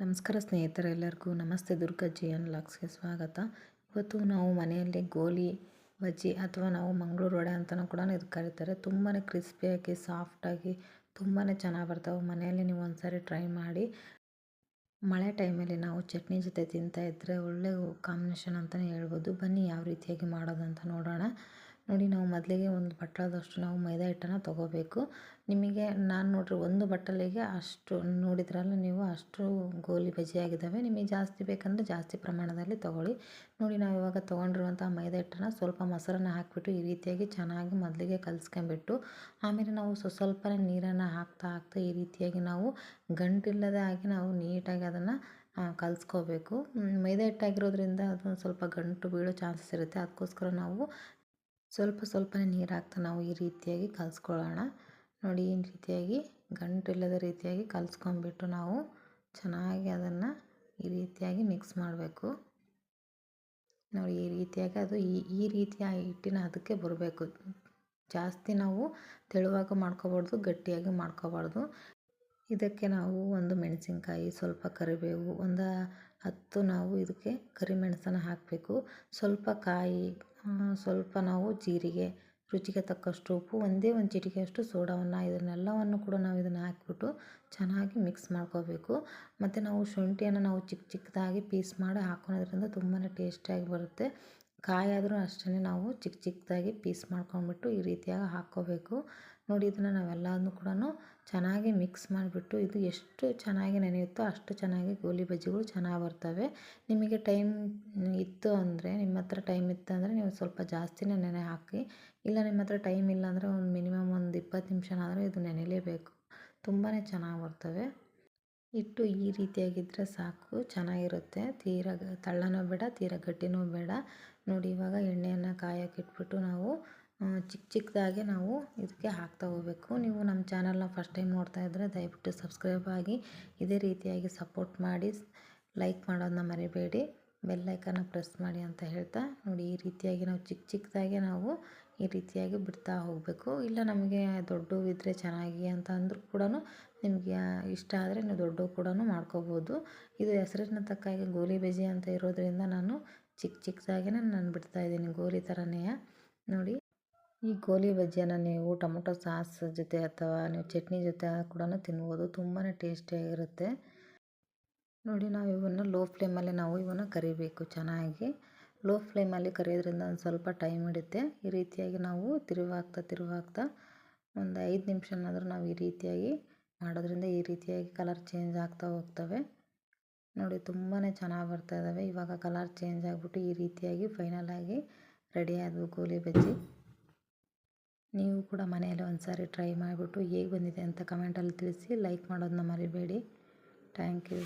ನಮಸ್ಕಾರ ಸ್ನೇಹಿತರೆ, ಎಲ್ಲರಿಗೂ ನಮಸ್ತೆ. ದುರ್ಗಜ್ಜಿ ಲಾಗ್ಸ್ಗೆ ಸ್ವಾಗತ. ಇವತ್ತು ನಾವು ಮನೆಯಲ್ಲಿ ಗೋಲಿ ಬಜ್ಜಿ ಅಥವಾ ನಾವು ಮಂಗಳೂರು ವಡೆ ಅಂತಲೂ ಕೂಡ ಇದಕ್ಕೆ ಕರೀತಾರೆ. ತುಂಬಾ ಕ್ರಿಸ್ಪಿಯಾಗಿ ಸಾಫ್ಟಾಗಿ ತುಂಬಾ ಚೆನ್ನಾಗಿ ಬರ್ತಾವೆ. ಮನೆಯಲ್ಲಿ ನೀವು ಒಂದ್ಸರಿ ಟ್ರೈ ಮಾಡಿ. ಮಳೆ ಟೈಮಲ್ಲಿ ನಾವು ಚಟ್ನಿ ಜೊತೆ ತಿಂತಾಯಿದ್ರೆ ಒಳ್ಳೆ ಕಾಂಬಿನೇಷನ್ ಅಂತಲೇ ಹೇಳ್ಬೋದು. ಬನ್ನಿ ಯಾವ ರೀತಿಯಾಗಿ ಮಾಡೋದಂತ ನೋಡೋಣ. ನೋಡಿ, ನಾವು ಮೊದಲಿಗೆ ಒಂದು ಬಟ್ಟಲದಷ್ಟು ನಾವು ಮೈದಾ ಹಿಟ್ಟನ್ನು ತೊಗೋಬೇಕು. ನಿಮಗೆ ನಾನು ನೋಡ್ರಿ ಒಂದು ಬಟ್ಟಲಿಗೆ ಅಷ್ಟು ನೋಡಿದ್ರಲ್ಲ ನೀವು, ಅಷ್ಟು ಗೋಲಿ ಬಜ್ಜಿ ಆಗಿದ್ದಾವೆ. ನಿಮಗೆ ಜಾಸ್ತಿ ಬೇಕಂದರೆ ಜಾಸ್ತಿ ಪ್ರಮಾಣದಲ್ಲಿ ತೊಗೊಳ್ಳಿ. ನೋಡಿ, ನಾವು ಇವಾಗ ತೊಗೊಂಡಿರುವಂಥ ಮೈದಾ ಹಿಟ್ಟನ್ನು ಸ್ವಲ್ಪ ಮೊಸರನ್ನ ಹಾಕಿಬಿಟ್ಟು ಈ ರೀತಿಯಾಗಿ ಚೆನ್ನಾಗಿ ಮೊದಲಿಗೆ ಕಲಿಸ್ಕೊಂಬಿಟ್ಟು, ಆಮೇಲೆ ನಾವು ಸ್ವಲ್ಪ ನೀರನ್ನು ಹಾಕ್ತಾ ಈ ರೀತಿಯಾಗಿ ನಾವು ಗಂಟಿಲ್ಲದೆ ಆಗಿ ನಾವು ನೀಟಾಗಿ ಅದನ್ನು ಕಲಿಸ್ಕೋಬೇಕು. ಮೈದಾ ಹಿಟ್ಟಾಗಿರೋದ್ರಿಂದ ಅದೊಂದು ಸ್ವಲ್ಪ ಗಂಟು ಬೀಳೋ ಚಾನ್ಸಸ್ ಇರುತ್ತೆ. ಅದಕ್ಕೋಸ್ಕರ ನಾವು ಸ್ವಲ್ಪನೇ ನೀರು ಹಾಕ್ತಾ ನಾವು ಈ ರೀತಿಯಾಗಿ ಕಲಿಸ್ಕೊಳ್ಳೋಣ. ನೋಡಿ, ಈ ರೀತಿಯಾಗಿ ಗಂಟಿಲ್ಲದ ರೀತಿಯಾಗಿ ಕಲಿಸ್ಕೊಂಬಿಟ್ಟು ನಾವು ಚೆನ್ನಾಗಿ ಅದನ್ನು ಈ ರೀತಿಯಾಗಿ ಮಿಕ್ಸ್ ಮಾಡಬೇಕು. ನೋಡಿ, ಈ ರೀತಿಯಾಗಿ ಅದು ಈ ರೀತಿಯ ಹಿಟ್ಟಿನ ಅದಕ್ಕೆ ಬರಬೇಕು. ಜಾಸ್ತಿ ನಾವು ತೆಳುವಾಗಿ ಮಾಡ್ಕೋಬಾರ್ದು, ಗಟ್ಟಿಯಾಗಿ ಮಾಡ್ಕೋಬಾರ್ದು. ಇದಕ್ಕೆ ನಾವು ಒಂದು ಮೆಣಸಿನ್ಕಾಯಿ, ಸ್ವಲ್ಪ ಕರಿಬೇವು, ಒಂದು 10 ನಾವು ಇದಕ್ಕೆ ಕರಿಮೆಣಸನ್ನು ಹಾಕಬೇಕು. ಸ್ವಲ್ಪ ಕಾಯಿ, ಸ್ವಲ್ಪ ನಾವು ಜೀರಿಗೆ, ರುಚಿಗೆ ತಕ್ಕಷ್ಟು ಉಪ್ಪು, ಒಂದೇ ಒಂದು ಚಿಟಿಕೆಯಷ್ಟು ಸೋಡಾವನ್ನು, ಇದನ್ನೆಲ್ಲವನ್ನು ಕೂಡ ನಾವು ಇದನ್ನು ಹಾಕಿಬಿಟ್ಟು ಚೆನ್ನಾಗಿ ಮಿಕ್ಸ್ ಮಾಡ್ಕೋಬೇಕು. ಮತ್ತು ನಾವು ಶುಂಠಿಯನ್ನು ನಾವು ಚಿಕ್ಕದಾಗಿ ಪೀಸ್ ಮಾಡಿ ಹಾಕೋದ್ರಿಂದ ತುಂಬಾ ಟೇಸ್ಟಿಯಾಗಿ ಬರುತ್ತೆ. ಕಾಯಿ ಆದರೂ ಅಷ್ಟೇ ನಾವು ಚಿಕ್ಕದಾಗಿ ಪೀಸ್ ಮಾಡ್ಕೊಂಬಿಟ್ಟು ಈ ರೀತಿಯಾಗಿ ಹಾಕ್ಕೋಬೇಕು. ನೋಡಿ, ಇದನ್ನು ನಾವೆಲ್ಲನೂ ಕೂಡ ಚೆನ್ನಾಗಿ ಮಿಕ್ಸ್ ಮಾಡಿಬಿಟ್ಟು, ಇದು ಎಷ್ಟು ಚೆನ್ನಾಗಿ ನೆನೆಯುತ್ತೋ ಅಷ್ಟು ಚೆನ್ನಾಗಿ ಗೋಲಿ ಬಜ್ಜಿಗಳು ಚೆನ್ನಾಗಿ ಬರ್ತವೆ. ನಿಮಗೆ ಟೈಮ್ ಇತ್ತು ಅಂದರೆ, ನಿಮ್ಮ ಹತ್ರ ಟೈಮ್ ಇತ್ತು ಅಂದರೆ ನೀವು ಸ್ವಲ್ಪ ಜಾಸ್ತಿನೇ ನೆನೆ ಹಾಕಿ. ಇಲ್ಲ ನಿಮ್ಮ ಹತ್ರ ಟೈಮ್ ಇಲ್ಲ ಅಂದರೆ ಒಂದು ಮಿನಿಮಮ್ ಒಂದು 20 ನಿಮಿಷನಾದರೂ ಇದು ನೆನೆಯಲೇಬೇಕು. ತುಂಬಾ ಚೆನ್ನಾಗಿ ಬರ್ತವೆ. ಹಿಟ್ಟು ಈ ರೀತಿಯಾಗಿದ್ದರೆ ಸಾಕು, ಚೆನ್ನಾಗಿರುತ್ತೆ. ತೀರಾ ತಳ್ಳನೂ ಬೇಡ, ತೀರಾ ಗಟ್ಟಿನೂ ಬೇಡ. ನೋಡಿ, ಇವಾಗ ಎಣ್ಣೆಯನ್ನು ಕಾಯೋಕೆ ಇಟ್ಬಿಟ್ಟು ನಾವು ಚಿಕ್ಕದಾಗಿ ನಾವು ಇದಕ್ಕೆ ಹಾಕ್ತಾ ಹೋಗಬೇಕು. ನೀವು ನಮ್ಮ ಚಾನಲ್ನ ಫಸ್ಟ್ ಟೈಮ್ ನೋಡ್ತಾ ಇದ್ದರೆ ದಯವಿಟ್ಟು ಸಬ್ಸ್ಕ್ರೈಬ್ ಆಗಿ ಇದೇ ರೀತಿಯಾಗಿ ಸಪೋರ್ಟ್ ಮಾಡಿ. ಲೈಕ್ ಮಾಡೋದನ್ನ ಮರಿಬೇಡಿ, ಬೆಲ್ ಐಕನ್ನ ಪ್ರೆಸ್ ಮಾಡಿ ಅಂತ ಹೇಳ್ತಾ, ನೋಡಿ ಈ ರೀತಿಯಾಗಿ ನಾವು ಚಿಕ್ಕದಾಗಿ ನಾವು ಈ ರೀತಿಯಾಗಿ ಬಿಡ್ತಾ ಹೋಗಬೇಕು. ಇಲ್ಲ ನಮಗೆ ದೊಡ್ಡವು ಇದ್ದರೆ ಚೆನ್ನಾಗಿ ಅಂತ ಅಂದರೂ ಕೂಡ ನಿಮಗೆ ಇಷ್ಟ ಆದರೆ ನೀವು ದೊಡ್ಡವು ಕೂಡ ಮಾಡ್ಕೋಬೋದು. ಇದು ಹೆಸರಿನ ತಕ್ಕಾಗಿ ಗೋಲಿ ಬಜ್ಜಿ ಅಂತ ಇರೋದ್ರಿಂದ ನಾನು ಚಿಕ್ಕದಾಗಿನೇ ನಾನು ಬಿಡ್ತಾಯಿದ್ದೀನಿ, ಗೋಲಿ ಥರನೇ. ನೋಡಿ, ಈ ಗೋಲಿ ಬಜ್ಜಿಯನ್ನು ನೀವು ಟೊಮೊಟೊ ಸಾಸ್ ಜೊತೆ ಅಥವಾ ನೀವು ಚಟ್ನಿ ಜೊತೆ ಕೂಡ ತಿನ್ಬೋದು. ತುಂಬಾ ಟೇಸ್ಟಿಯಾಗಿರುತ್ತೆ. ನೋಡಿ, ನಾವು ಇವನ್ನು ಲೋ ಫ್ಲೇಮಲ್ಲಿ ನಾವು ಇವನ್ನು ಕರಿಬೇಕು ಚೆನ್ನಾಗಿ. ಲೋ ಫ್ಲೇಮಲ್ಲಿ ಕರಿಯೋದ್ರಿಂದ ಒಂದು ಸ್ವಲ್ಪ ಟೈಮ್ ಹಿಡಿಯುತ್ತೆ. ಈ ರೀತಿಯಾಗಿ ನಾವು ತಿರುವಾಗ್ತಾ ಒಂದು 5 ನಿಮಿಷನಾದರೂ ನಾವು ಈ ರೀತಿಯಾಗಿ ಮಾಡೋದ್ರಿಂದ ಈ ರೀತಿಯಾಗಿ ಕಲರ್ ಚೇಂಜ್ ಆಗ್ತಾ ಹೋಗ್ತವೆ. ನೋಡಿ, ತುಂಬಾ ಚೆನ್ನಾಗಿ ಬರ್ತಾ ಇದ್ದಾವೆ. ಇವಾಗ ಕಲರ್ ಚೇಂಜ್ ಆಗಿಬಿಟ್ಟು ಈ ರೀತಿಯಾಗಿ ಫೈನಲ್ ಆಗಿ ರೆಡಿ ಆದವು ಗೋಲಿ ಬಜ್ಜಿ. ನೀವು ಕೂಡ ಮನೆಯಲ್ಲಿ ಒಂದು ಸಾರಿ ಟ್ರೈ ಮಾಡಿಬಿಟ್ಟು ಹೇಗೆ ಬಂದಿದೆ ಅಂತ ಕಮೆಂಟಲ್ಲಿ ತಿಳಿಸಿ. ಲೈಕ್ ಮಾಡೋದನ್ನ ಮರಿಬೇಡಿ. Thank you.